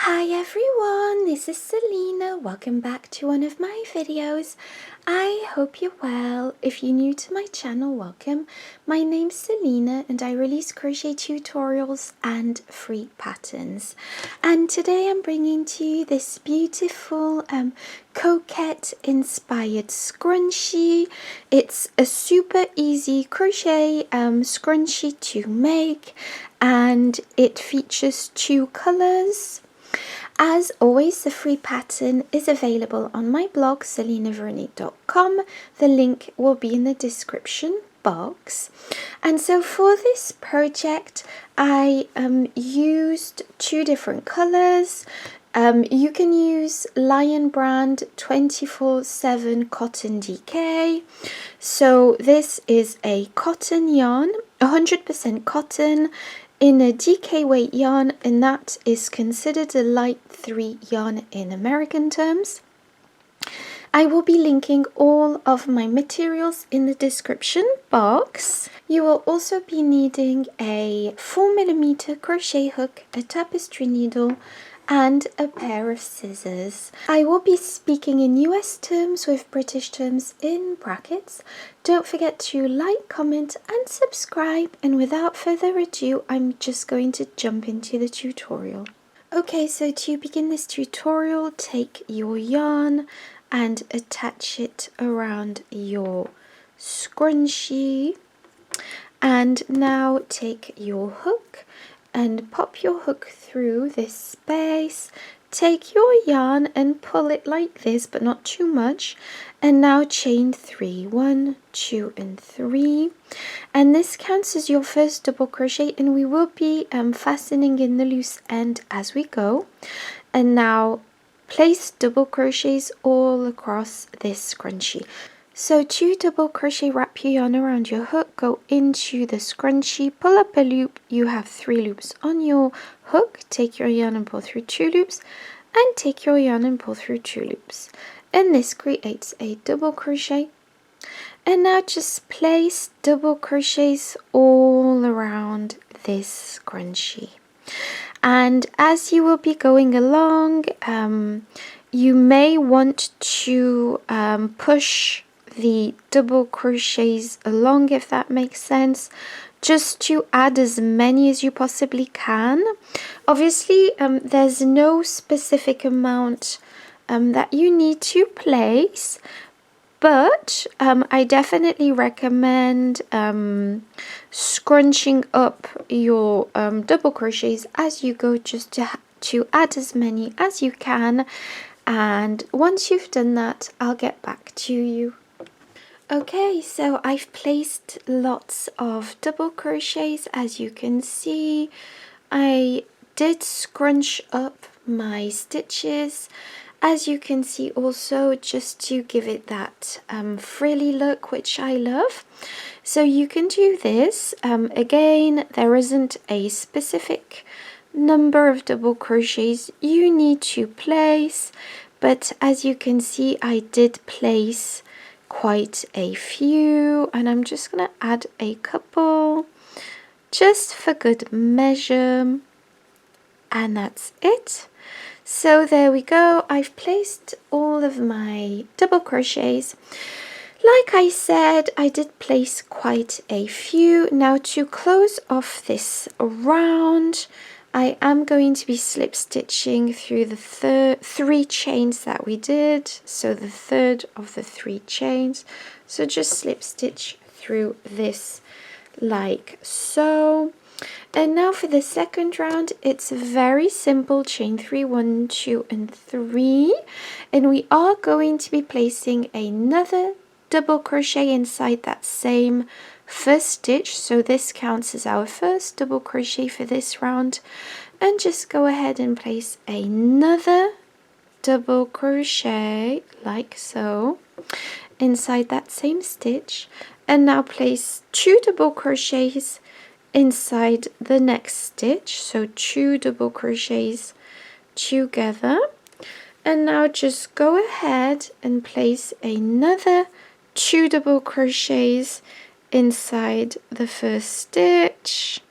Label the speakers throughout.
Speaker 1: Hi everyone, this is Selina. Welcome back to one of my videos. I hope you're well. If you're new to my channel, welcome. My name's Selina and I release crochet tutorials and free patterns. And today I'm bringing to you this beautiful Coquette inspired scrunchie. It's a super easy crochet scrunchie to make, and it features 2 colors. As always, the free pattern is available on my blog selinaveronique.com. The link will be in the description box. And so for this project I used 2 different colors. You can use Lion Brand 24/7 Cotton DK. So this is a cotton yarn, 100% cotton, in a DK weight yarn, and that is considered a light 3 yarn in American terms. I will be linking all of my materials in the description box. You will also be needing a 4mm crochet hook, a tapestry needle, and a pair of scissors. I will be speaking in US terms with British terms in brackets. Don't forget to like, comment and subscribe, and without further ado, I'm just going to jump into the tutorial. Okay, so to begin this tutorial, take your yarn and attach it around your scrunchie, and now take your hook and pop your hook through this space. Take your yarn and pull it like this, but not too much, and now chain 3, 1, 2 and 3, and this counts as your first double crochet, and we will be fastening in the loose end as we go. And now place double crochets all across this scrunchie. So 2 double crochet, wrap your yarn around your hook, go into the scrunchie, pull up a loop. You have 3 loops on your hook. Take your yarn and pull through 2 loops, and take your yarn and pull through 2 loops, and this creates a double crochet. And now just place double crochets all around this scrunchie. And as you will be going along, you may want to push the double crochets along, if that makes sense, just to add as many as you possibly can. Obviously, there's no specific amount that you need to place, but I definitely recommend scrunching up your double crochets as you go, just to add as many as you can. And once you've done that, I'll get back to you. Okay, so I've placed lots of double crochets. As you can see, I did scrunch up my stitches, as you can see, also just to give it that frilly look, which I love. So you can do this. Again, there isn't a specific number of double crochets you need to place, but as you can see, I did place quite a few, and I'm just going to add a couple just for good measure, and that's it. So there we go. I've placed all of my double crochets. Like I said, I did place quite a few. Now to close off this round, I am going to be slip stitching through the 3 chains that we did. So the third of the 3 chains. So just slip stitch through this like so. And now for the second round, it's very simple. Chain 3, 1, 2 and 3, and we are going to be placing another double crochet inside that same first stitch. So this counts as our first double crochet for this round, and just go ahead and place another double crochet like so inside that same stitch, and now place 2 double crochets inside the next stitch. So 2 double crochets together, and now just go ahead and place another 2 double crochets inside the first stitch,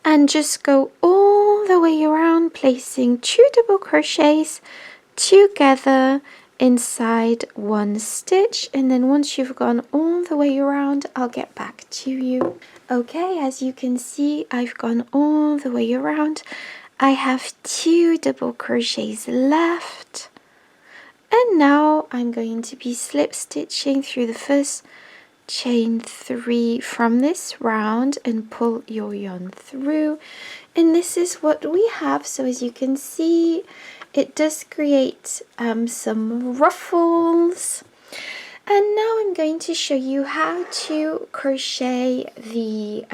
Speaker 1: and just go all all the way around, placing 2 double crochets together inside one stitch, and then once you've gone all the way around, I'll get back to you. Okay, as you can see, I've gone all the way around. I have 2 double crochets left, and now I'm going to be slip stitching through the first chain 3 from this round and pull your yarn through, and this is what we have. So as you can see, it does create some ruffles, and now I'm going to show you how to crochet the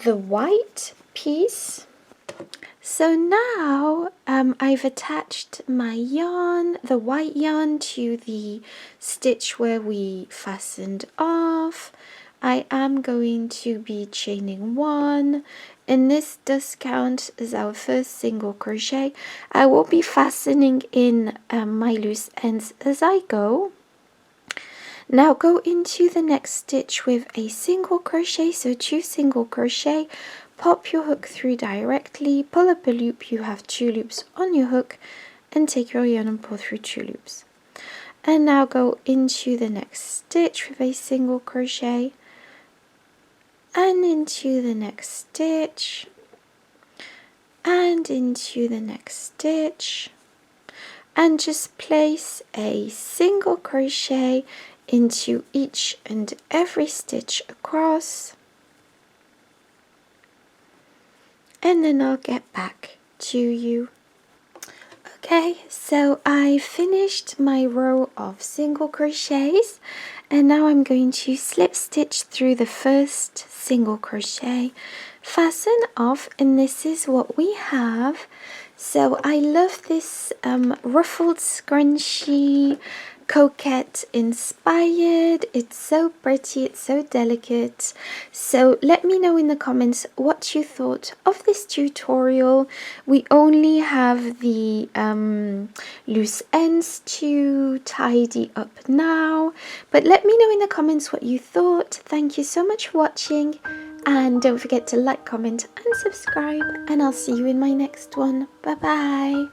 Speaker 1: white piece. So now I've attached my yarn, the white yarn, to the stitch where we fastened off. I am going to be chaining 1, and this does count as our first single crochet. I will be fastening in my loose ends as I go. Now go into the next stitch with a single crochet, so 2 single crochet. Pop your hook through directly, pull up a loop, you have 2 loops on your hook, and take your yarn and pull through 2 loops. And now go into the next stitch with a single crochet, and into the next stitch, and into the next stitch, and just place a single crochet into each and every stitch across. And then I'll get back to you. Okay, so I finished my row of single crochets, and now I'm going to slip stitch through the first single crochet, fasten off, and this is what we have. So I love this ruffled scrunchie, Coquette inspired. It's so pretty, it's so delicate. So let me know in the comments what you thought of this tutorial. We only have the loose ends to tidy up now, but let me know in the comments what you thought. Thank you so much for watching, and don't forget to like, comment and subscribe, and I'll see you in my next one. Bye bye.